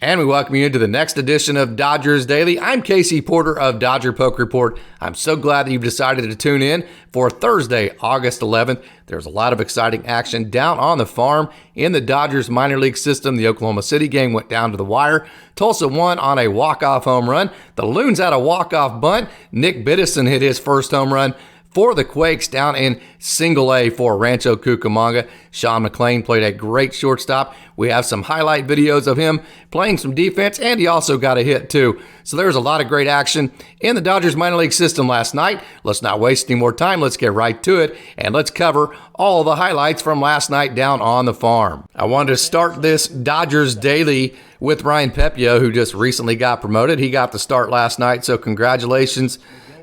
And we welcome you into the next edition of Dodgers Daily. I'm Casey Porter of Dodger Poke Report. I'm so glad that you've decided to tune in for Thursday, August 11th. There's a lot of exciting action down on the farm in the Dodgers minor league system. The Oklahoma City game went down to the wire. Tulsa won on a walk-off home run. The Loons had a walk-off bunt. Nick Biddison hit his first home run for the Quakes down in Single A for Rancho Cucamonga. Sean McClain played a great shortstop. We have some highlight videos of him playing some defense, and he also got a hit too. So there's a lot of great action in the Dodgers minor league system last night. Let's not waste any more time. Let's get right to it, and let's cover all the highlights from last night down on the farm. I wanted to start this Dodgers Daily with Ryan Pepio, who just recently got promoted. He got the start last night, so congratulations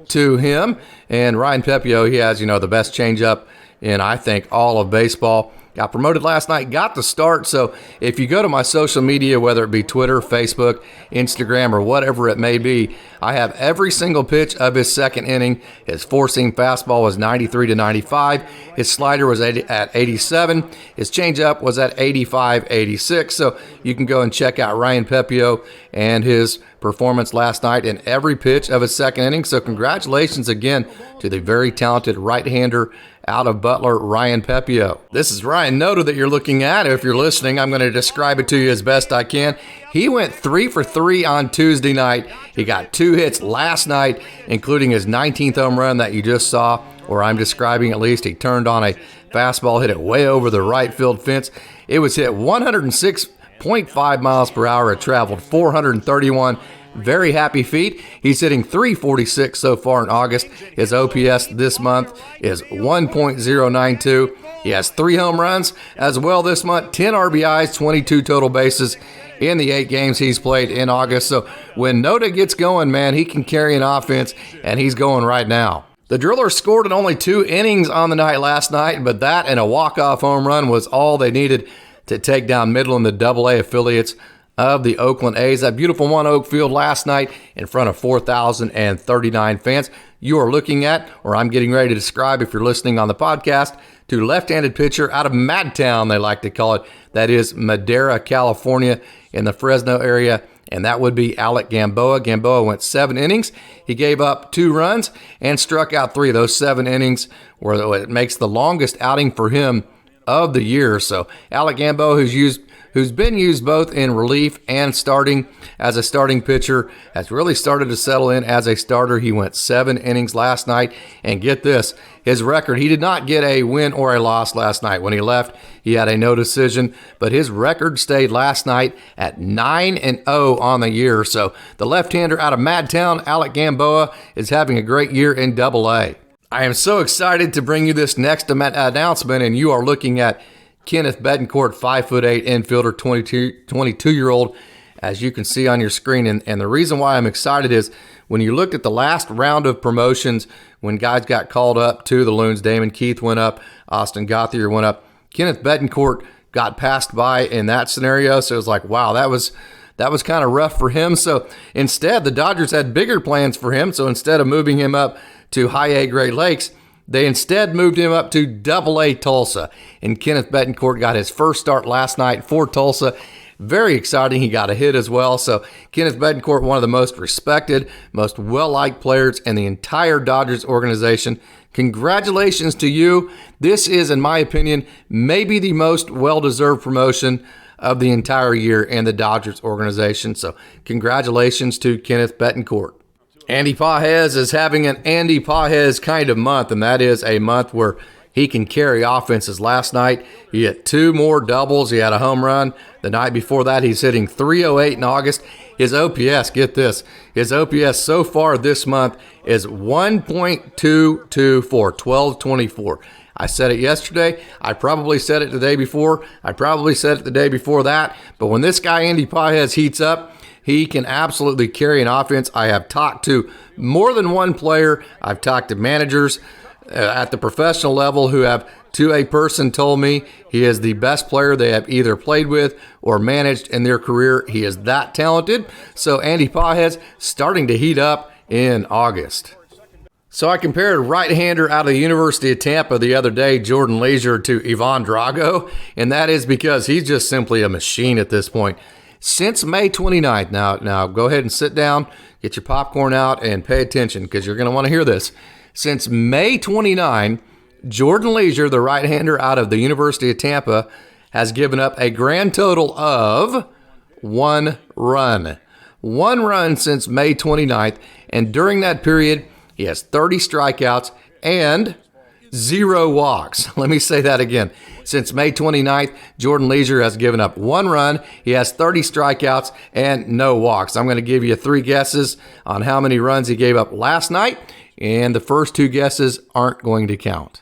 to him. And Ryan Pepio, he has, the best changeup in, I think, all of baseball. Got promoted last night, got the start. So if you go to my social media, whether it be Twitter, Facebook, Instagram, or whatever it may be, I have every single pitch of his second inning. His four-seam fastball was 93 to 95. His slider was at 87. His changeup was at 85, 86. So you can go and check out Ryan Pepio and his performance last night in every pitch of his second inning. So congratulations again to the very talented right-hander out of Butler, Ryan Pepio. This is Ryan Noda that you're looking at. If you're listening, I'm going to describe it to you as best I can. He went 3 for 3 on Tuesday night. He got 2 hits last night, including his 19th home run that you just saw, or I'm describing at least. He turned on a fastball, hit it way over the right field fence. It was hit 106.5 miles per hour. It traveled 431. Very happy feet. He's hitting .346 so far in August. His OPS this month is 1.092. He has 3 home runs as well this month, 10 RBIs, 22 total bases in the 8 games he's played in August. So when Noda gets going, man, he can carry an offense, and he's going right now. The Driller scored in only 2 innings on the night last night, but that and a walk-off home run was all they needed to take down Midland, the AA affiliates of the Oakland A's. That beautiful One Oak Field last night in front of 4,039 fans. You are looking at, or I'm getting ready to describe if you're listening on the podcast, to left-handed pitcher out of Madtown, they like to call it. That is Madera, California, in the Fresno area, and that would be Alec Gamboa. Gamboa went 7 innings. He gave up 2 runs and struck out 3. Those 7 innings were it makes the longest outing for him of the year. So Alec Gamboa, who's been used both in relief and starting as a starting pitcher, has really started to settle in as a starter. He went 7 innings last night, and get this, his record, he did not get a win or a loss last night. When he left, he had a no decision, but his record stayed last night at 9-0 on the year. So the left-hander out of Madtown, Alec Gamboa, is having a great year in AA. I am so excited to bring you this next announcement, and you are looking at Kenneth Betancourt, 5'8" infielder, 22-year-old, as you can see on your screen. And the reason why I'm excited is when you looked at the last round of promotions, when guys got called up to the Loons, Damon Keith went up, Austin Gauthier went up, Kenneth Betancourt got passed by in that scenario. So it was like, wow, that was kind of rough for him. So instead, the Dodgers had bigger plans for him. So instead of moving him up to High A Great Lakes, they instead moved him up to AA Tulsa. And Kenneth Betancourt got his first start last night for Tulsa. Very exciting. He got a hit as well. So Kenneth Betancourt, one of the most respected, most well-liked players in the entire Dodgers organization. Congratulations to you. This is, in my opinion, maybe the most well-deserved promotion of the entire year in the Dodgers organization. So congratulations to Kenneth Betancourt. Andy Pages is having an Andy Pages kind of month, and that is a month where he can carry offenses. Last night, he hit 2 more doubles. He had a home run. The night before that, he's hitting .308 in August. His OPS, get this, his OPS so far this month is 1.224, 1224. I said it yesterday. I probably said it the day before. I probably said it the day before that. But when this guy, Andy Pages, heats up, he can absolutely carry an offense. I have talked to more than one player. I've talked to managers at the professional level who have, to a person, told me he is the best player they have either played with or managed in their career. He is that talented. So Andy Pages starting to heat up in August. So I compared a right-hander out of the University of Tampa the other day, Jordan Leasure, to Ivan Drago, and that is because he's just simply a machine at this point. Since May 29th, now go ahead and sit down, get your popcorn out, and pay attention because you're going to want to hear this. Since May 29, Jordan Leasure, the right-hander out of the University of Tampa, has given up a grand total of 1 run. 1 run since May 29th, and during that period, he has 30 strikeouts and 0 walks. Let me say that again. Since May 29th, Jordan Leasure has given up 1 run. He has 30 strikeouts and no walks. I'm going to give you 3 guesses on how many runs he gave up last night, and the first 2 guesses aren't going to count.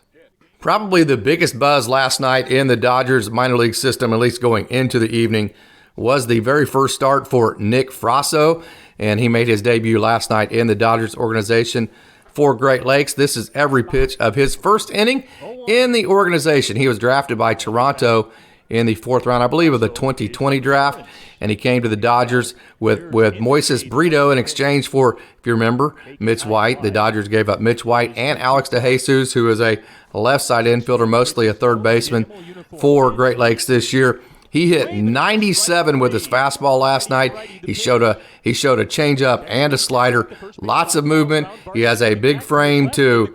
Probably the biggest buzz last night in the Dodgers minor league system, at least going into the evening, was the very first start for Nick Frasso, and he made his debut last night in the Dodgers organization for Great Lakes. This is every pitch of his first inning in the organization. He was drafted by Toronto in the 4th round, I believe, of the 2020 draft, and he came to the Dodgers with Moises Brito in exchange for, if you remember, Mitch White. The Dodgers gave up Mitch White and Alex DeJesus, who is a left side infielder, mostly a third baseman for Great Lakes this year. He hit 97 with his fastball last night. He showed a changeup and a slider. Lots of movement. He has a big frame to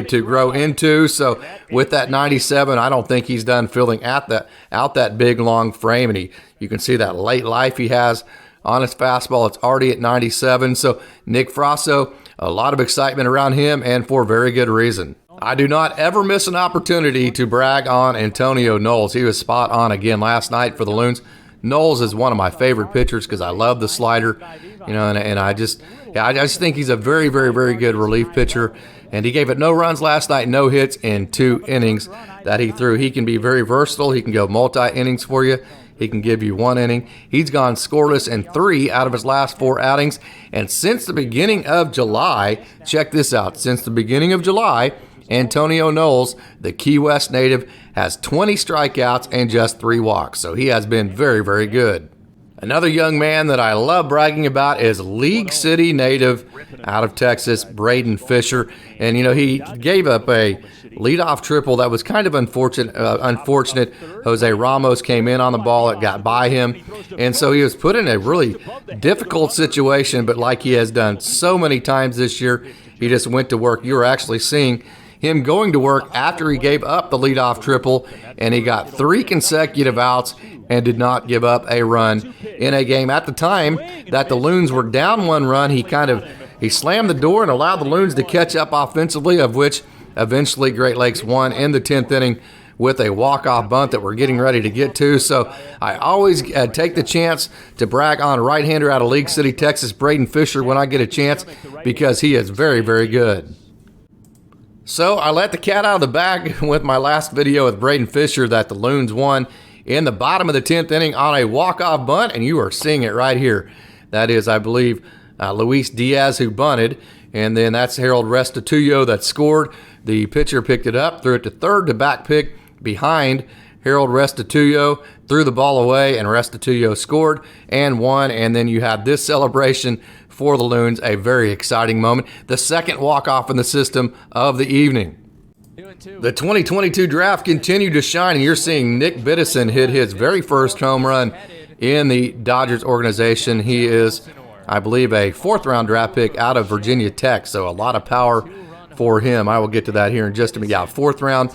grow into. So with that 97, I don't think he's done filling out that big long frame. And you can see that late life he has on his fastball. It's already at 97. So Nick Frasso, a lot of excitement around him, and for very good reason. I do not ever miss an opportunity to brag on Antonio Knowles. He was spot on again last night for the Loons. Knowles is one of my favorite pitchers because I love the slider, and I just think he's a very, very, very good relief pitcher. And he gave it no runs last night, no hits in 2 innings that he threw. He can be very versatile. He can go multi-innings for you. He can give you 1 inning. He's gone scoreless in 3 out of his last 4 outings. And since the beginning of July, check this out, since the beginning of July, Antonio Knowles, the Key West native, has 20 strikeouts and just 3 walks, so he has been very, very good. Another young man that I love bragging about is League City native out of Texas, Braden Fisher. And, he gave up a leadoff triple that was kind of unfortunate. Jose Ramos came in on the ball. It got by him. And so he was put in a really difficult situation, but like he has done so many times this year, he just went to work. You were actually seeing him going to work after he gave up the leadoff triple, and he got 3 consecutive outs and did not give up a run in a game. At the time that the Loons were down 1 run, he slammed the door and allowed the Loons to catch up offensively, of which eventually Great Lakes won in the 10th inning with a walk-off bunt that we're getting ready to get to. So I always take the chance to brag on a right-hander out of League City, Texas, Braden Fisher, when I get a chance, because he is very, very good. So I let the cat out of the bag with my last video with Braden Fisher that the Loons won in the bottom of the 10th inning on a walk-off bunt, and you are seeing it right here. That is, I believe, Luis Diaz who bunted, and then that's Harold Restituyo that scored. The pitcher picked it up, threw it to third to back pick behind Harold Restituyo, threw the ball away, and Restituyo scored and won. And then you had this celebration for the Loons, a very exciting moment. The second walk-off in the system of the evening. The 2022 draft continued to shine, and you're seeing Nick Biddison hit his very first home run in the Dodgers organization. He is, I believe, a 4th-round draft pick out of Virginia Tech, so a lot of power for him. I will get to that here in just a minute. Yeah, 4th round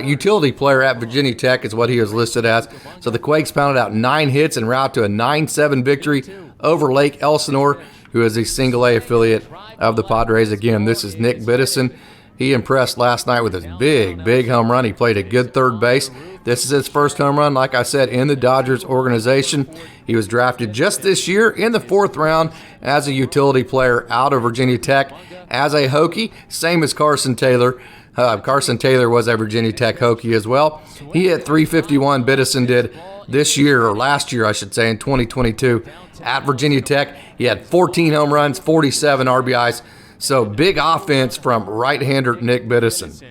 utility player at Virginia Tech is what he was listed as. So the Quakes pounded out 9 hits en route to a 9-7 victory over Lake Elsinore, who is a single-A affiliate of the Padres. Again, this is Nick Biddison. He impressed last night with his big home run. He played a good third base. This is his first home run, like I said, in the Dodgers organization. He was drafted just this year in the 4th round as a utility player out of Virginia Tech as a Hokie, same as Carson Taylor. Carson Taylor was a Virginia Tech Hokie as well. He hit .351. Biddison did this year, or last year, I should say, in 2022 at Virginia Tech. He had 14 home runs, 47 RBIs. So big offense from right-hander Nick Biddison.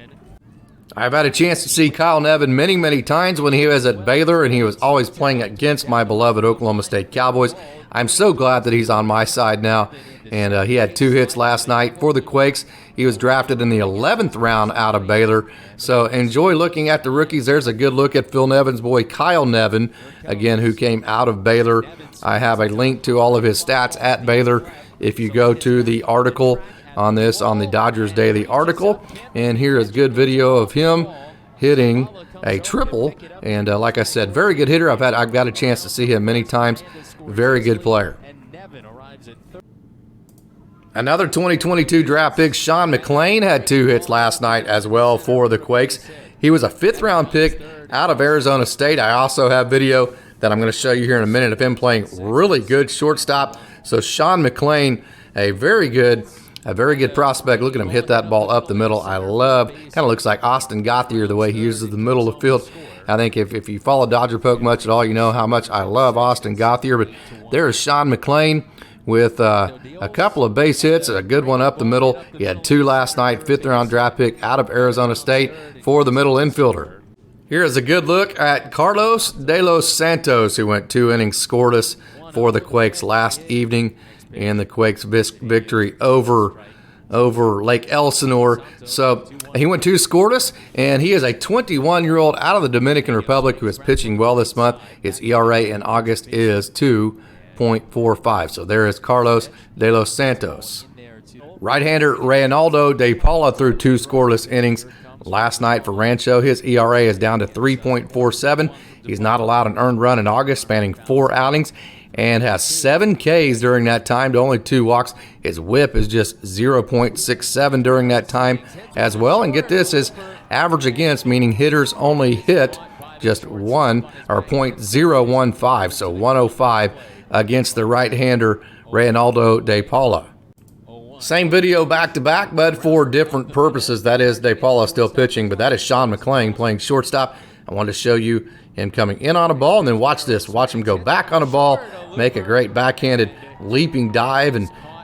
I've had a chance to see Kyle Nevin many times when he was at Baylor, and he was always playing against my beloved Oklahoma State Cowboys. I'm so glad that he's on my side now. and he had 2 hits last night for the Quakes. He was drafted in the 11th round out of Baylor. So enjoy looking at the rookies. There's a good look at Phil Nevin's boy, Kyle Nevin, again, who came out of Baylor. I have a link to all of his stats at Baylor if you go to the article on this, on the Dodgers Daily article. And here is good video of him hitting a triple. And like I said, very good hitter. I've got a chance to see him many times. Very good player. Another 2022 draft pick, Sean McClain, had 2 hits last night as well for the Quakes. He was a 5th-round pick out of Arizona State. I also have video that I'm going to show you here in a minute of him playing really good shortstop. So Sean McClain, a very good prospect. Look at him hit that ball up the middle. I love, kind of looks like Austin Gauthier the way he uses the middle of the field. I think if you follow Dodger Poke much at all, you know how much I love Austin Gauthier. But there is Sean McClain with a couple of base hits, a good one up the middle. He had 2 last night, 5th-round draft pick out of Arizona State for the middle infielder. Here is a good look at Carlos De Los Santos, who went 2 innings scoreless for the Quakes last evening in the Quakes' victory over Lake Elsinore. So he went 2 scoreless, and he is a 21-year-old out of the Dominican Republic who is pitching well this month. His ERA in August is 2.45. So there is Carlos De Los Santos. Right-hander Reynaldo De Paula threw 2 scoreless innings last night for Rancho. His ERA is down to 3.47. He's not allowed an earned run in August, spanning 4 outings, and has 7 Ks during that time to only 2 walks. His whip is just 0.67 during that time as well. And get this, his average against, meaning hitters only hit just 1 or .015, so 105 against the right-hander Reynaldo De Paula. Same video back-to-back, but for different purposes. That is De Paula still pitching, but that is Sean McClain playing shortstop. I wanted to show you him coming in on a ball, and then watch this. Watch him go back on a ball, make a great backhanded leaping dive,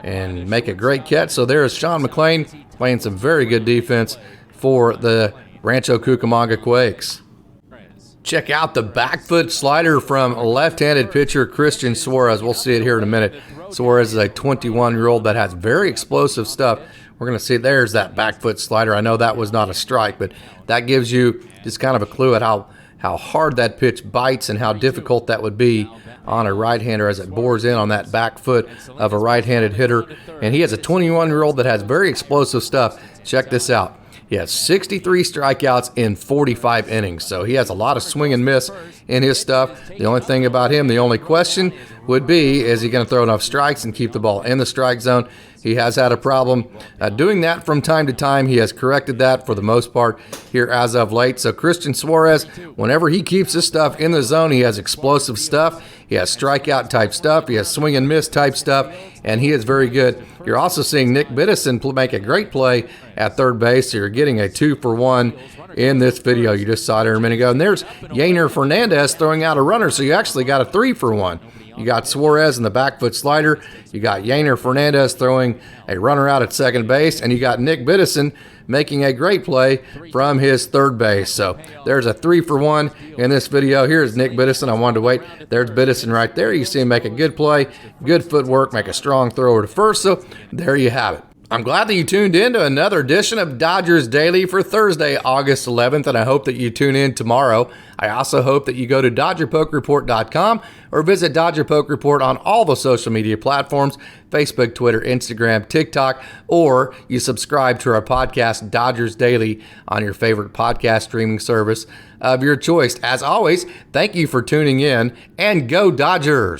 and make a great catch. So there is Sean McClain playing some very good defense for the Rancho Cucamonga Quakes. Check out the back foot slider from left-handed pitcher Christian Suarez. We'll see it here in a minute. Suarez is a 21-year-old that has very explosive stuff. We're going to see there's that back foot slider. I know that was not a strike, but that gives you just kind of a clue at how hard that pitch bites and how difficult that would be on a right-hander as it bores in on that back foot of a right-handed hitter. And he has a 21-year-old that has very explosive stuff. Check this out. He has 63 strikeouts in 45 innings, so he has a lot of swing and miss in his stuff. The only thing about him, the only question would be, is he going to throw enough strikes and keep the ball in the strike zone? He has had a problem doing that from time to time. He has corrected that for the most part here as of late. So Christian Suarez, whenever he keeps his stuff in the zone, he has explosive stuff. He has strikeout type stuff. He has swing and miss type stuff, and he is very good. You're also seeing Nick Biddison make a great play at third base. So you're getting a 2-for-1 in this video. You just saw it here a minute ago. And there's Yainer Fernandez throwing out a runner. So you actually got a 3-for-1. You got Suarez in the back foot slider. You got Yainer Fernandez throwing a runner out at second base. And you got Nick Biddison making a great play from his third base. So there's a 3-for-1 in this video. Here's Nick Biddison. I wanted to wait. There's Biddison right there. You see him make a good play, good footwork, make a strong throw over to first. So there you have it. I'm glad that you tuned in to another edition of Dodgers Daily for Thursday, August 11th, and I hope that you tune in tomorrow. I also hope that you go to DodgerPokeReport.com or visit Dodger Poke Report on all the social media platforms, Facebook, Twitter, Instagram, TikTok, or you subscribe to our podcast, Dodgers Daily, on your favorite podcast streaming service of your choice. As always, thank you for tuning in, and go Dodgers!